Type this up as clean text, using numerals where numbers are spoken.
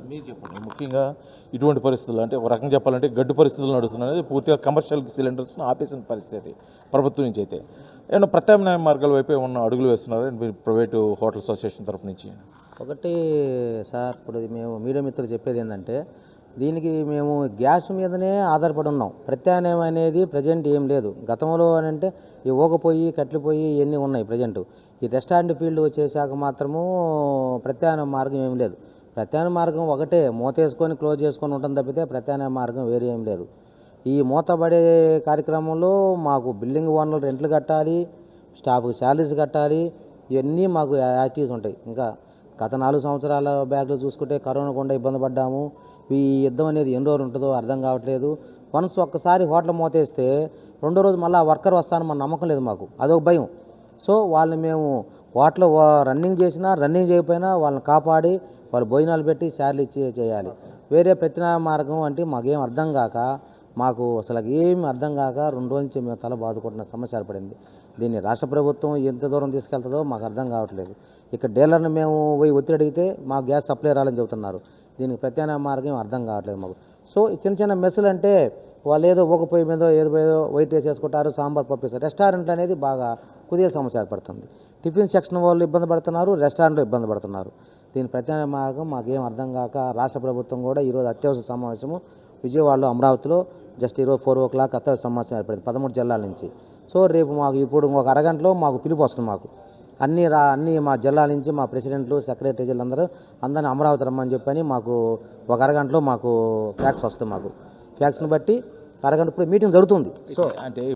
మీరు చెప్పండి ముఖ్యంగా ఇటువంటి పరిస్థితులు అంటే ఒక రకంగా చెప్పాలంటే గడ్డు పరిస్థితులు నడుస్తున్నాయి, పూర్తిగా కమర్షియల్ సిలిండర్స్ను ఆపేసిన పరిస్థితి ప్రభుత్వం నుంచి. అయితే ఏమన్నా ప్రత్యామ్నాయ మార్గాల వైపు ఏమన్నా అడుగులు వేస్తున్నారు మీరు ప్రైవేటు హోటల్ అసోసియేషన్ తరఫు నుంచి? ఒకటి సార్, ఇప్పుడు మేము మీడియా మిత్రులు చెప్పేది ఏంటంటే, దీనికి మేము గ్యాస్ మీదనే ఆధారపడి ఉన్నాం. ప్రత్యామ్నాయం అనేది ప్రజెంట్ ఏం లేదు. గతంలో అని అంటే ఈ ఊగపోయి కట్లు పొయ్యి ఇవన్నీ ఉన్నాయి ప్రజెంట్. ఈ రెస్టారెంట్ ఫీల్డ్ వచ్చేసాక మాత్రము ప్రత్యామ్నాయ మార్గం ఏం లేదు. ప్రత్యామ్నాయ మార్గం ఒకటే, మూతేసుకొని క్లోజ్ చేసుకొని ఉండటం తప్పితే ప్రత్యామ్నాయ మార్గం వేరే ఏం లేదు. ఈ మూతపడే కార్యక్రమంలో మాకు బిల్డింగ్ ఓనర్లు రెంట్లు కట్టాలి, స్టాఫ్కి శాలరీస్ కట్టాలి, ఇవన్నీ మాకు యాక్టివిటీస్ ఉంటాయి. ఇంకా గత 4 సంవత్సరాల బ్యాగ్లో చూసుకుంటే కరోనా గుండా ఇబ్బంది పడ్డాము. ఈ యుద్ధం అనేది ఎన్ని రోజులు ఉంటుందో అర్థం కావట్లేదు. వన్స్ ఒక్కసారి హోటల్ మూతేస్తే రెండో రోజు మళ్ళీ వర్కర్ వస్తానని మన నమ్మకం లేదు మాకు, అదొక భయం. సో వాళ్ళని మేము హోటల్ రన్నింగ్ చేసినా రన్నింగ్ చేయకపోయినా వాళ్ళని కాపాడి వాళ్ళు భోజనాలు పెట్టి శాలరీ ఇచ్చి చేయాలి. వేరే ప్రత్యామ్నాయ మార్గం అంటే మాకేం అర్థం కాక, మాకు అసలు ఏమి అర్థం కాక 2 రోజుల నుంచి మేము తల బాదుకుంటున్న సమస్య ఏర్పడింది. దీన్ని రాష్ట్ర ప్రభుత్వం ఎంత దూరం తీసుకెళ్తుందో మాకు అర్థం కావట్లేదు. ఇక్కడ డీలర్ని మేము పోయి ఒత్తిడి అడిగితే మాకు గ్యాస్ సప్లై రాలని చెబుతున్నారు. దీనికి ప్రత్యామ్నాయ మార్గం అర్థం కావట్లేదు మాకు. సో చిన్న చిన్న మెస్సులు అంటే వాళ్ళు ఏదో ఒక పొయ్యి మీద ఏదో వైట్ వేసేసుకుంటారు, సాంబార్ పప్పు వేస్తారు. రెస్టారెంట్ అనేది బాగా కుదిరే సమస్య ఏర్పడుతుంది. టిఫిన్ సెక్షన్ వాళ్ళు ఇబ్బంది పడుతున్నారు, రెస్టారెంట్లో ఇబ్బంది పడుతున్నారు. దీని ప్రత్యామ్నాయ మార్గం మాకేం అర్థం కాక రాష్ట్ర ప్రభుత్వం కూడా ఈరోజు అత్యవసర సమావేశము విజయవాడలో అమరావతిలో జస్ట్ ఈరోజు 4 o'clock అత్యవసర సమావేశం ఏర్పడింది 13 జిల్లాల నుంచి. సో రేపు మాకు ఇప్పుడు ఒక అరగంటలో మాకు పిలుపు వస్తుంది. మాకు అన్ని మా జిల్లాల నుంచి మా ప్రెసిడెంట్లు సెక్రటరీలు అందరినీ అమరావతి రమ్మని చెప్పని మాకు ఒక అరగంటలో మాకు ఫ్యాక్స్ వస్తుంది. మాకు ఫ్యాక్స్ని బట్టి అరగంట ఇప్పుడు మీటింగ్ జరుగుతుంది. సో అంటే